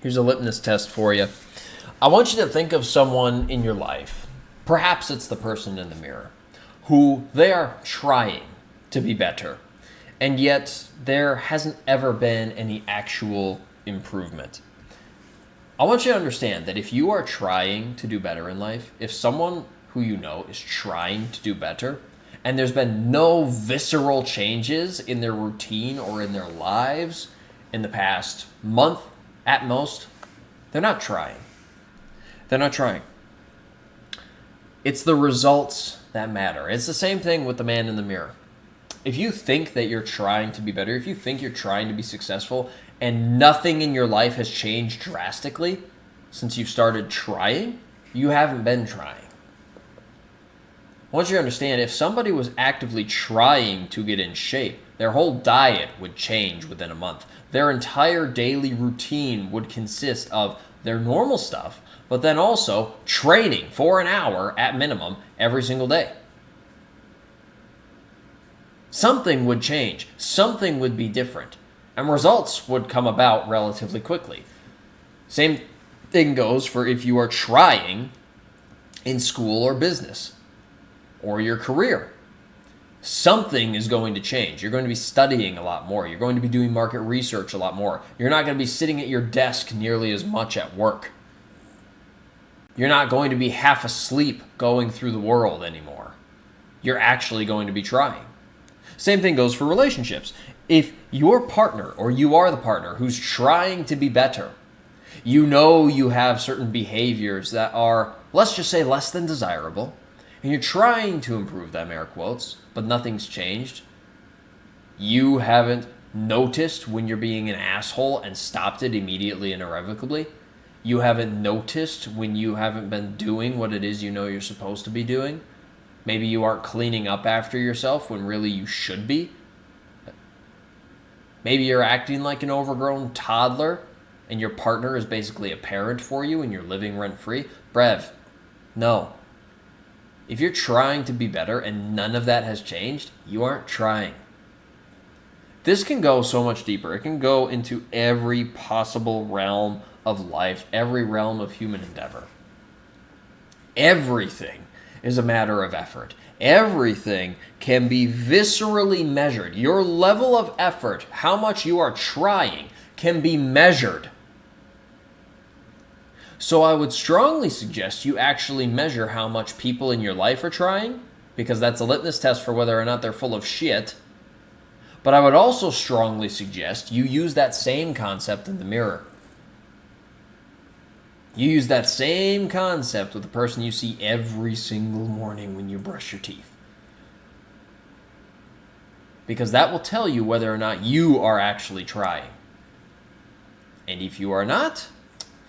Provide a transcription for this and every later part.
Here's a litmus test for you. I want you to think of someone in your life, perhaps it's the person in the mirror, who they are trying to be better, and yet there hasn't ever been any actual improvement. I want you to understand that if you are trying to do better in life, if someone who you know is trying to do better, and there's been no visceral changes in their routine or in their lives in the past month at most, they're not trying. They're not trying. It's the results that matter. It's the same thing with the man in the mirror. If you think that you're trying to be better, if you think you're trying to be successful, and nothing in your life has changed drastically since you started trying, you haven't been trying. I want you to understand, if somebody was actively trying to get in shape, their whole diet would change within a month. Their entire daily routine would consist of their normal stuff, but then also training for an hour at minimum every single day. Something would change. Something would be different. And results would come about relatively quickly. Same thing goes for if you are trying in school or business or your career. Something is going to change. You're going to be studying a lot more. You're going to be doing market research a lot more. You're not going to be sitting at your desk nearly as much at work. You're not going to be half asleep going through the world anymore. You're actually going to be trying. Same thing goes for relationships. If your partner, or you are the partner who's trying to be better, you know you have certain behaviors that are, let's just say, less than desirable, and you're trying to improve them, air quotes, but nothing's changed. You haven't noticed when you're being an asshole and stopped it immediately and irrevocably. You haven't noticed when you haven't been doing what it is you know you're supposed to be doing. Maybe you aren't cleaning up after yourself when really you should be. Maybe you're acting like an overgrown toddler and your partner is basically a parent for you and you're living rent-free. Brev, no. If you're trying to be better and none of that has changed, you aren't trying. This can go so much deeper. It can go into every possible realm of life, every realm of human endeavor. Everything is a matter of effort. Everything can be viscerally measured. Your level of effort, how much you are trying, can be measured. So I would strongly suggest you actually measure how much people in your life are trying, because that's a litmus test for whether or not they're full of shit. But I would also strongly suggest you use that same concept in the mirror. You use that same concept with the person you see every single morning when you brush your teeth. Because that will tell you whether or not you are actually trying. And if you are not,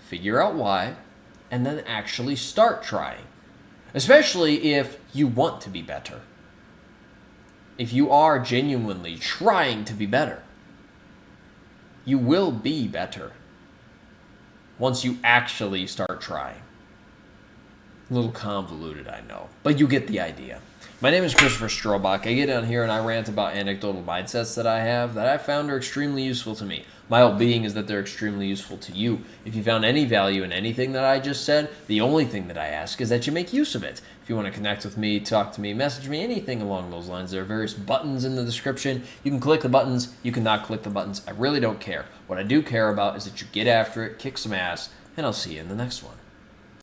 figure out why, and then actually start trying. Especially if you want to be better. If you are genuinely trying to be better, you will be better once you actually start trying. A little convoluted, I know, but you get the idea. My name is Christopher Strobach. I get on here and I rant about anecdotal mindsets that I have that I found are extremely useful to me. My whole being is that they're extremely useful to you. If you found any value in anything that I just said, the only thing that I ask is that you make use of it. If you want to connect with me, talk to me, message me, anything along those lines, there are various buttons in the description. You can click the buttons, you can not click the buttons. I really don't care. What I do care about is that you get after it, kick some ass, and I'll see you in the next one.